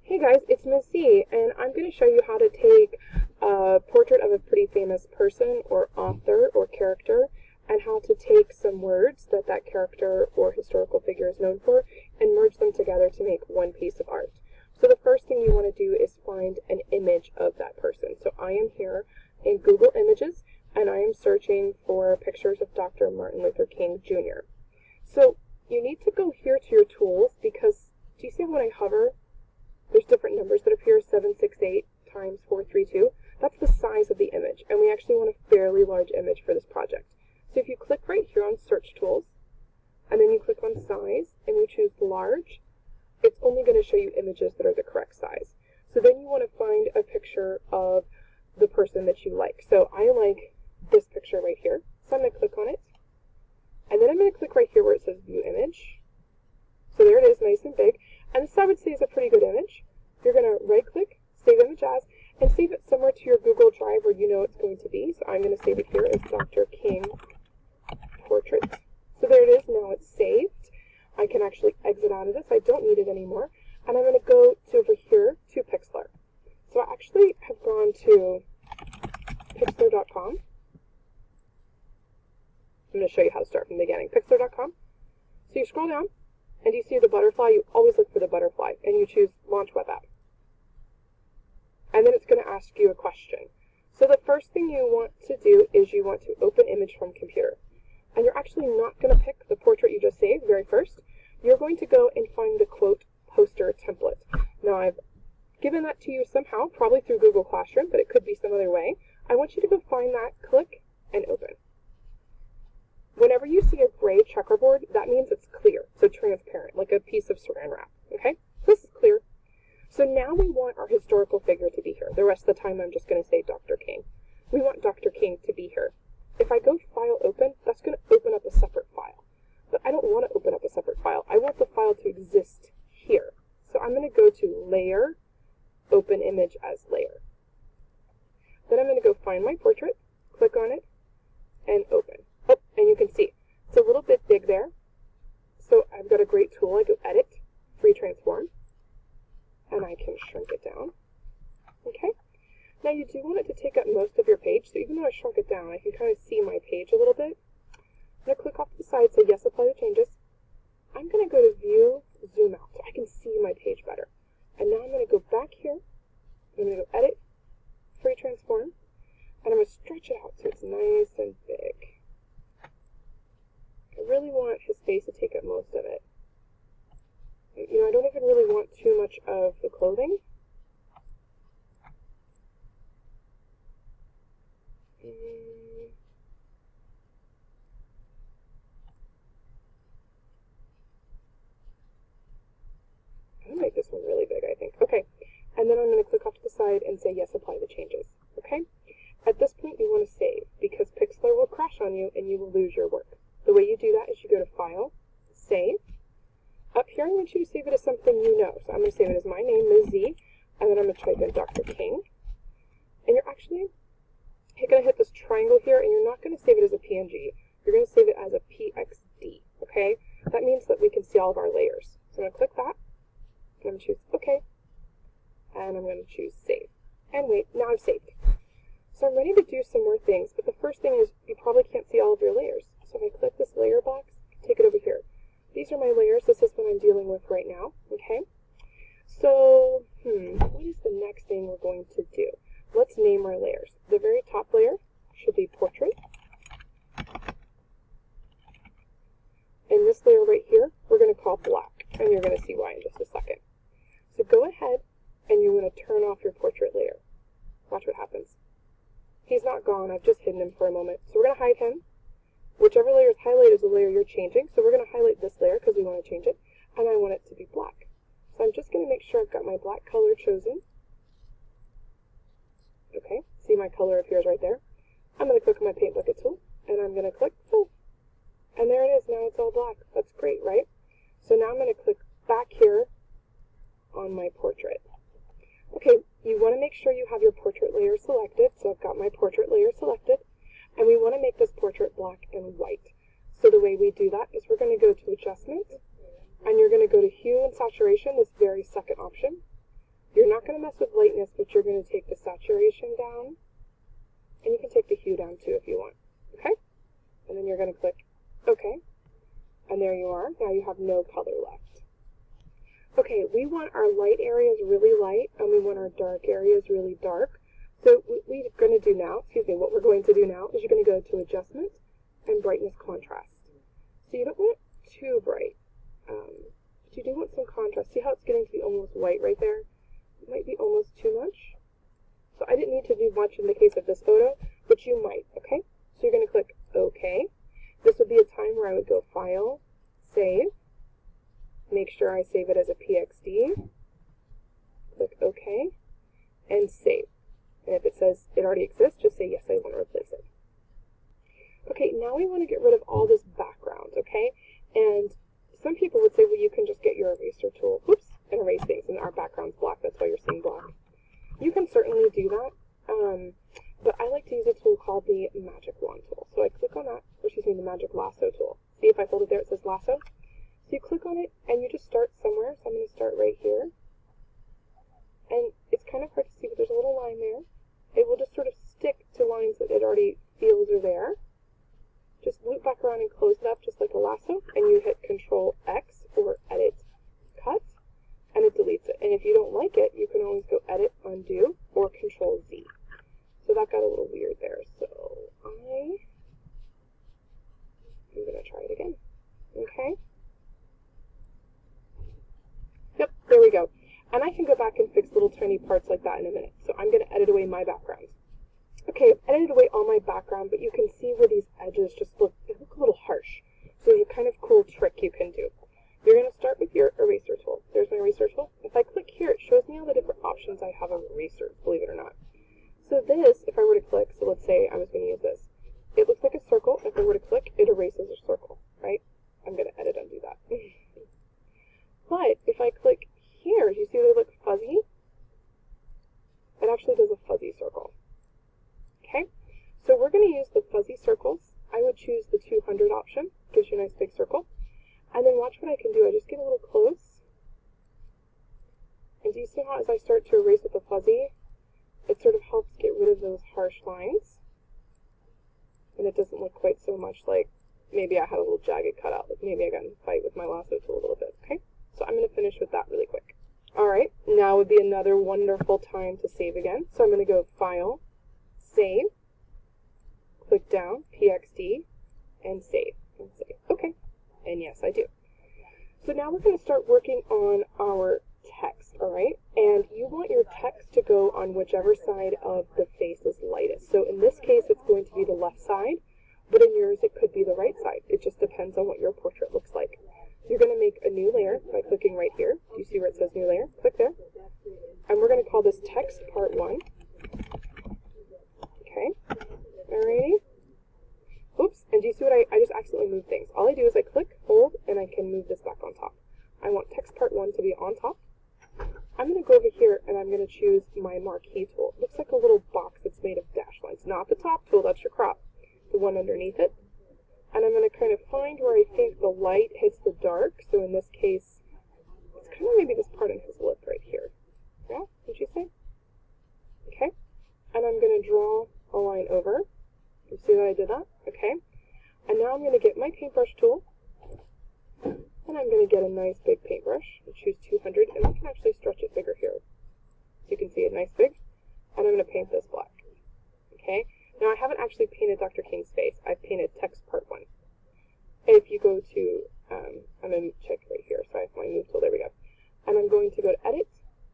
Hey guys, it's Miss C, and I'm going to show you how to take a portrait of a pretty famous person or author or character and how to take some words that that character or historical figure is known for and merge them together to make one piece of art. So the first thing you want to do is find an image of that person. So I am here in Google Images and I am searching for pictures of Dr. Martin Luther King Jr. So you need to go here to your tools because do you see when I hover? There's different numbers that appear, 768 times 432. That's the size of the image, and we actually want a fairly large image for this project. So if you click right here on Search Tools, and then you click on Size, and you choose Large, it's only going to show you images that are the correct size. So then you want to find a picture of the person that you like. So I like this picture right here, so I'm going to click on it, and then I'm going to click right here where it says View Image. So there it is, nice and big. And this I would say is a pretty good image. You're going to right click, save image as, and save it somewhere to your Google Drive where you know it's going to be. So I'm going to save it here as Dr. King Portrait. So there it is, now it's saved. I can actually exit out of this, I don't need it anymore. And I'm going to go to over here to Pixlr. So I actually have gone to Pixlr.com. I'm going to show you how to start from the beginning. Pixlr.com. So you scroll down, and you see the butterfly, you always look for the butterfly, and you choose Launch Web App. And then it's going to ask you a question. So the first thing you want to do is you want to open image from computer. And you're actually not going to pick the portrait you just saved very first. You're going to go and find the quote poster template. Now I've given that to you somehow, probably through Google Classroom, but it could be some other way. I want you to go find that, click, and open. Whenever you see a gray checkerboard, that means it's clear, so transparent, like a piece of saran wrap, okay? This is clear. So now we want our historical figure to be here. The rest of the time I'm just going to say Dr. King. We want Dr. King to be here. If I go File Open, that's going to open up a separate file. But I don't want to open up a separate file. I want the file to exist here. So I'm going to go to Layer, Open Image as Layer. Then I'm going to go find my portrait, click on it, and open. Oh, and you can see, it's a little bit big there. So I've got a great tool. I go Edit, Free Transform, and I can shrink it down. Okay. Now you do want it to take up most of your page, so even though I shrunk it down, I can kind of see my page a little bit. I'm going to click off to the side, say Yes, Apply the Changes. I'm going to go to View, Zoom Out, so I can see my page better. And now I'm going to go back here. I'm going to go Edit, Free Transform, and I'm going to stretch it out so it's nice and big. I really want his face to take up most of it. You know, I don't even really want too much of the clothing. I'm going to make this one really big, I think. Okay, and then I'm going to click off to the side and say Yes, Apply the Changes. Okay? At this point, you want to save, because Pixlr will crash on you and you will lose your work. The way you do that is you go to File, Save. Up here, I want you to save it as something you know. So I'm going to save it as my name, Ms. Z, and then I'm going to type in Dr. King. And you're actually going to hit this triangle here, and you're not going to save it as a PNG. You're going to save it as a PXD, okay? That means that we can see all of our layers. So I'm going to click that, and I'm going to choose OK, and I'm going to choose Save. And wait, now I've saved. So I'm ready to do some more things, but the first thing is you probably can't see all of your layers. So if I click this layer box, take it over here. These are my layers. This is what I'm dealing with right now, okay? So, what is the next thing we're going to do? Let's name our layers. The very top layer should be Portrait. And this layer right here, we're going to call Black, and you're going to see why in just a second. So go ahead, and you want to turn off your Portrait layer. Watch what happens. He's not gone. I've just hidden him for a moment. So we're going to hide him. Whichever layer is highlighted is the layer you're changing. So we're going to highlight this layer because we want to change it. And I want it to be black. So I'm just going to make sure I've got my black color chosen. Okay, see my color appears right there. I'm going to click on my Paint Bucket tool. And I'm going to click Fill. And there it is. Now it's all black. That's great, right? So now I'm going to click back here on my portrait. Okay, you want to make sure you have your portrait layer selected. So I've got my portrait layer selected. And we want to make this portrait black and white. So the way we do that is we're going to go to Adjustment, and you're going to go to Hue and Saturation, this very second option. You're not going to mess with lightness, but you're going to take the saturation down, and you can take the hue down too if you want, okay? And then you're going to click OK, and there you are. Now you have no color left. Okay, we want our light areas really light, and we want our dark areas really dark. So what we're going to do now, what we're going to do now is you're going to go to Adjustment and Brightness Contrast. So you don't want it too bright, but you do want some contrast. See how it's getting to be almost white right there? It might be almost too much. So I didn't need to do much in the case of this photo, but you might, okay? So you're going to click OK. This would be a time where I would go File, Save, make sure I save it as a PXD, click OK, and save. And if it says it already exists, just say yes, I want to replace it. Okay, now we want to get rid of all this background, okay? And some people would say, well, you can just get your eraser tool, and erase things, and our background's black, that's why you're seeing black. You can certainly do that, but I like to use a tool called the Magic Wand tool. So I click on that, the Magic Lasso tool. See, if I hold it there, it says Lasso. So you click on it, and you just start somewhere. So I'm going to start right here. And it's kind of hard to see, but there's a little line there. It will just sort of stick to lines that it already feels are there. Just loop back around and close it up just like a lasso, and you hit Control X or Edit Cut, and it deletes it. And if you don't like it, you can always go Edit Undo or Control Z. So that got a little weird there. So I'm going to try it again. Okay? Yep, there we go. And I can go back and fix little tiny parts like that in a minute. So I'm going to edit away my background. Okay, I've edited away all my background, but you can see where these edges just look a little harsh. So there's a kind of cool trick you can do. You're going to start with your eraser tool. There's my eraser tool. If I click here, it shows me all the different options I have of erasers, believe it or not. So this, if I were to click, so let's say I was going to use this. It looks like a circle. If I were to click, it erases a circle, right? I'm going to edit undo that. But if I click here, do you see they look fuzzy? It actually does a fuzzy circle. Okay, so we're going to use the fuzzy circles. I would choose the 200 option, gives you a nice big circle. And then watch what I can do. I just get a little close. And do you see how as I start to erase with the fuzzy, it sort of helps get rid of those harsh lines? And it doesn't look quite so much like maybe I had a little jagged cutout, like maybe I got in a fight with my lasso tool a little bit, okay? So I'm going to finish with that really quick. Alright, now would be another wonderful time to save again. So I'm going to go File, Save, click down, PXD, and save. Okay, and yes, I do. So now we're going to start working on our text, alright? And you want your text to go on whichever side of the face is lightest. So in this case, it's going to be the left side, but in yours, it could be the right side. It just depends on what your portrait looks like. You're going to make a new layer by clicking right here. Do you see where it says new layer? Click there. And we're going to call this text part 1. Okay. Alrighty. Oops. And do you see what I just accidentally moved things? All I do is I click, hold, and I can move this back on top. I want text part 1 to be on top. I'm going to go over here and I'm going to choose my marquee tool. It looks like a little box that's made of dash lines. Not the top tool, that's your crop. The one underneath it. And I'm going to kind of find where I think the light hits the dark. So in this case, it's kind of maybe this part in his lip right here. Yeah, would you say? Okay. And I'm going to draw a line over. You see that I did that? Okay. And now I'm going to get my paintbrush tool. And I'm going to get a nice big paintbrush. I'll choose 200. And I can actually stretch it bigger here. So you can see it nice big. And I'm going to paint this black. Okay. Now, I haven't actually painted Dr. King's face. I've painted text part 1. If you go to, I'm going to check right here. So I have my move tool. There we go. And I'm going to go to Edit,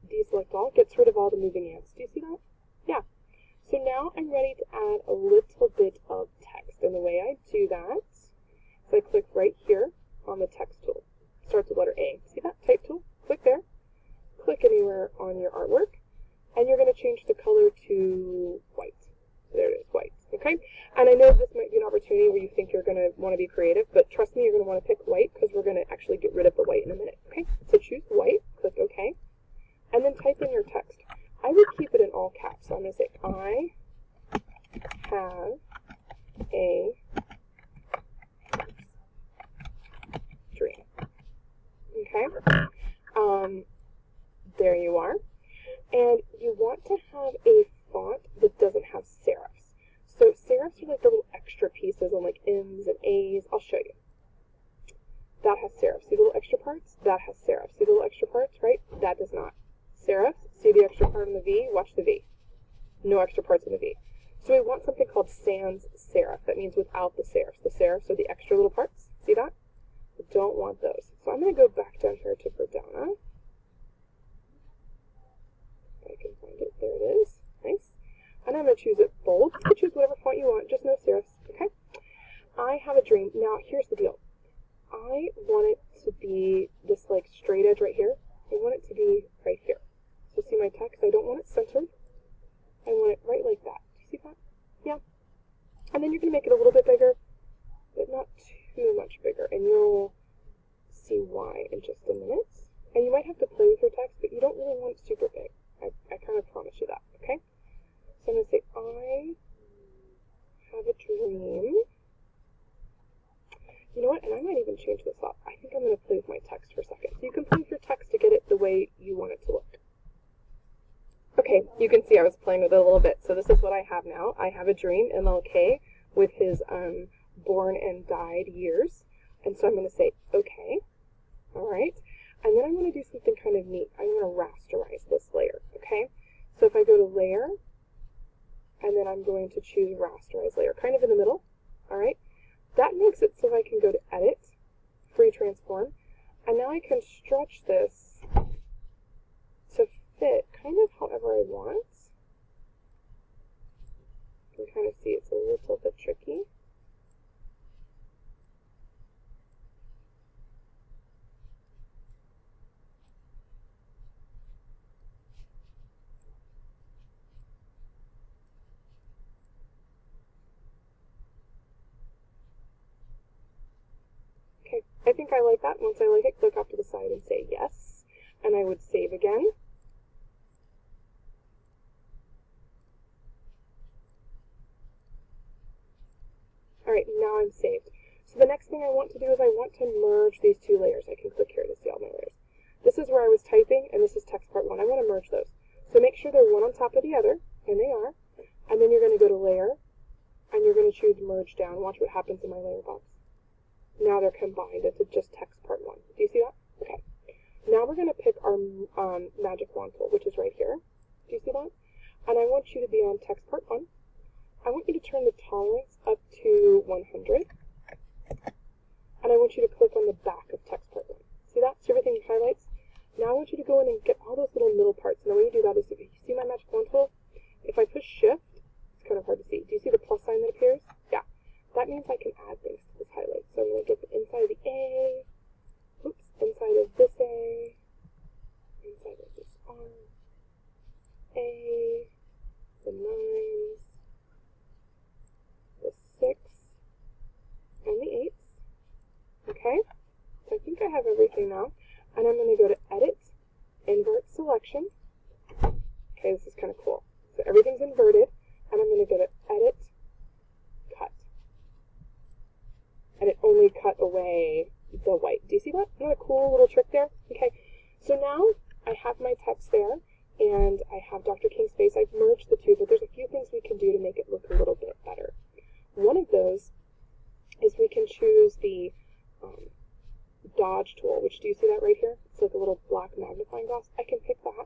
Deselect All. Gets rid of all the moving ants. Do you see that? Yeah. So now I'm ready to add a little bit of text. And the way I do that is I click right here on the text tool. Starts with letter A. See that? Type tool. Click there. Click anywhere on your artwork. And you're going to change the color to white. There it is, white. Okay? And I know this might be an opportunity where you think you're going to want to be creative, but trust me, you're going to want to pick white because we're going to actually get rid of the white in a minute. Okay? So choose white, click OK, and then type in your text. I would keep it in all caps. So I'm going to say, I have a dream. Okay? There you are. And you want to have a font that doesn't have serifs. So serifs are like the little extra pieces on like M's and A's. I'll show you. That has serifs. See the little extra parts? That has serifs. See the little extra parts, right? That does not. Serifs. See the extra part on the V? Watch the V. No extra parts in the V. So we want something called sans serif. That means without the serifs. The serifs are the extra little parts. See that? We don't want those. So I'm going to go back down here to Verdana. If I can find it. There it is. Nice. And I'm going to choose it bold. You can choose whatever font you want, just no serifs. Okay? I have a dream. Now, here's the deal. I want it to be this like straight edge right here. I want it to be right here. So see my text? I don't want it centered. I want it right like that. Do you see that? Yeah. And then you're going to make it a little bit bigger, but not too much bigger. And you'll see why in just a minute. And you might have to play with your text, but you don't really want it super big. I kind of promise you that, okay? So I'm going to say, I have a dream. You know what? And I might even change this up. I think I'm going to play with my text for a second. So you can play with your text to get it the way you want it to look. Okay, you can see I was playing with it a little bit. So this is what I have now. I have a dream, MLK, with his born and died years. And so I'm going to say, okay, all right. And then I'm going to do something kind of neat. I'm going to rasterize this layer, okay? So if I go to Layer, and then I'm going to choose Rasterize Layer, kind of in the middle, all right? That makes it so I can go to Edit, Free Transform, and now I can stretch this to fit kind of however I want. You can kind of see it's a little bit tricky. Okay, I think I like that. Once I like it, click off to the side and say yes, and I would save again. Alright, now I'm saved. So the next thing I want to do is I want to merge these two layers. I can click here to see all my layers. This is where I was typing, and this is text part 1. I want to merge those. So make sure they're one on top of the other, and they are. And then you're going to go to Layer, and you're going to choose Merge Down. Watch what happens in my layer box. Now they're combined into just text part 1. Do you see that? Okay. Now we're going to pick our magic wand tool, which is right here. Do you see that? And I want you to be on text part 1. I want you to turn the tolerance up to 100. And I want you to click on the back of text part 1. See that? So everything highlights. Now I want you to go in and get all those little middle parts. And the way you do that is, if you see my magic wand tool, if I push Shift, it's kind of hard to see. Do you see the plus sign that appears? Yeah. That means I can add things to this highlight. So I'm going to get the inside of the A, oops, inside of this A, inside of this R, A, the 9s, the 6, and the 8s. Okay, so I think I have everything now. And I'm going to go to Edit, Invert Selection. Okay, this is kind of cool. So everything's inverted, and I'm going to go to Edit, Cut. And it only cut away the white. Do you see that? Isn't that a cool little trick there? Okay, so now I have my text there, and I have Dr. King's face. I've merged the two, but there's a few things we can do to make it look a little bit better. One of those is we can choose the Dodge tool, which, do you see that right here? It's like a little black magnifying glass. I can pick that.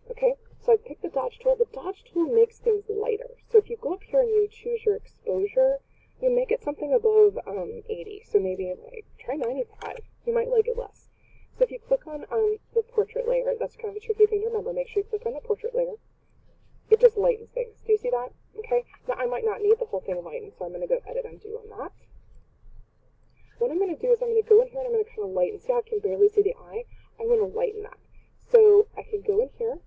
Okay, so I picked the Dodge tool. The Dodge tool makes things lighter. So if you go up here and you choose your exposure, you make it something above 80. So maybe like try 95. You might like it less. So if you click on the portrait layer, that's kind of a tricky thing to remember. Make sure you click on the portrait layer. It just lightens things. Do you see that? Okay. Now I might not need the whole thing lightened, so I'm going to go Edit Undo on that. What I'm going to do is I'm going to go in here and I'm going to kind of lighten. See how I can barely see the eye? I'm going to lighten that. So I can go in here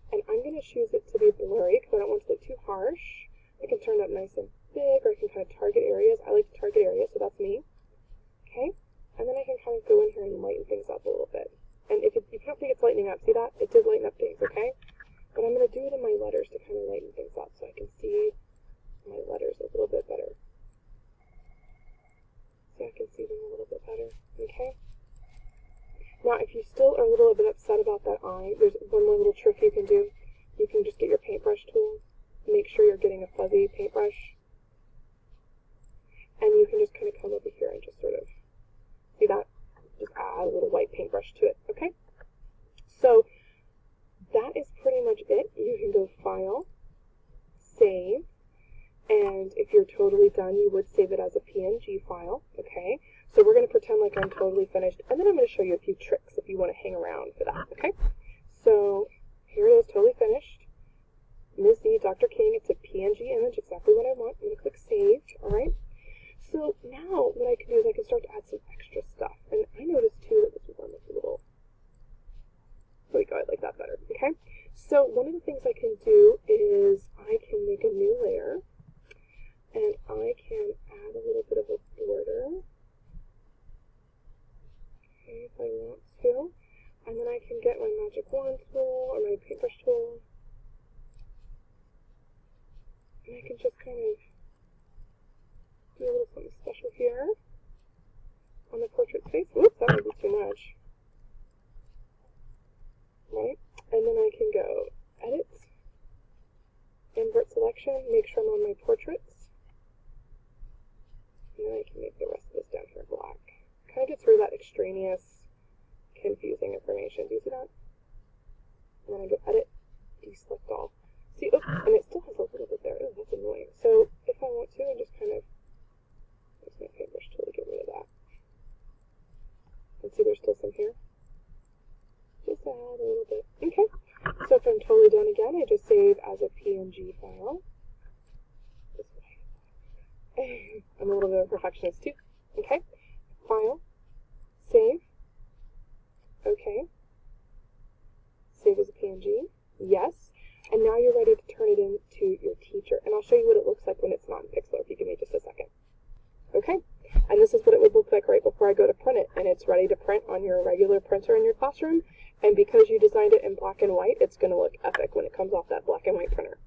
and I'm going to choose it to be blurry because I don't want it to look too harsh. I can turn it up nice and big, or I can kind of target areas. I like to target areas, so that's me. Okay? And then I can kind of go in here and lighten things up a little bit. And if you don't think it's lightening up, see that? It did lighten up things, okay? But I'm going to do it in my letters to kind of lighten things up so I can see my letters a little bit better. So I can see them a little bit better, okay? Now, if you still are a little bit upset about that eye, there's one more little trick you can do. You can just get your paintbrush tool, make sure you're getting a fuzzy paintbrush, and you can just kind of come over here and just sort of, see that? Just add a little white paintbrush to it, okay? So, that is pretty much it. You can go File, Save, and if you're totally done, you would save it as a PNG file, okay? So we're going to pretend like I'm totally finished, and then I'm going to show you a few tricks if you want to hang around for that, okay? So, here it is, totally finished. Ms. Z, Dr. King, it's a PNG image, exactly what I want. I'm going to click Save, alright? So now, what I can do is I can start to add some extra stuff. And I noticed, too, that this was on like a little... There we go, I like that better, okay? So one of the things I can do is I can make a new layer. And I can add a little bit of a border. Okay, if I want to. And then I can get my magic wand tool or my paintbrush tool. And I can just kind of do a little something special here on the portrait's face. Whoops, that might be too much. Right? And then I can go Edit, Invert Selection, make sure I'm on my portraits. And then I can make the rest of this down here black. Kind of gets rid of that extraneous, confusing information. Do you see that? And then I go Edit, Deselect All. See, oh, and it still has a little bit there. Oh, that's annoying. So if I want to, I just kind of use my paintbrush tool to get rid of that. And see, there's still some here. Just add a little bit. Okay. So if I'm totally done again, I just save as a PNG file. This way. I'm a little bit of a perfectionist too. Okay. File. Save. Okay. Save as a PNG. Yes. And now you're ready to turn it into your teacher. And I'll show you what it looks like when it's not in Pixlr, if you give me just a second. Okay? And this is what it would look like right before I go to print it. And it's ready to print on your regular printer in your classroom. And because you designed it in black and white, it's going to look epic when it comes off that black and white printer.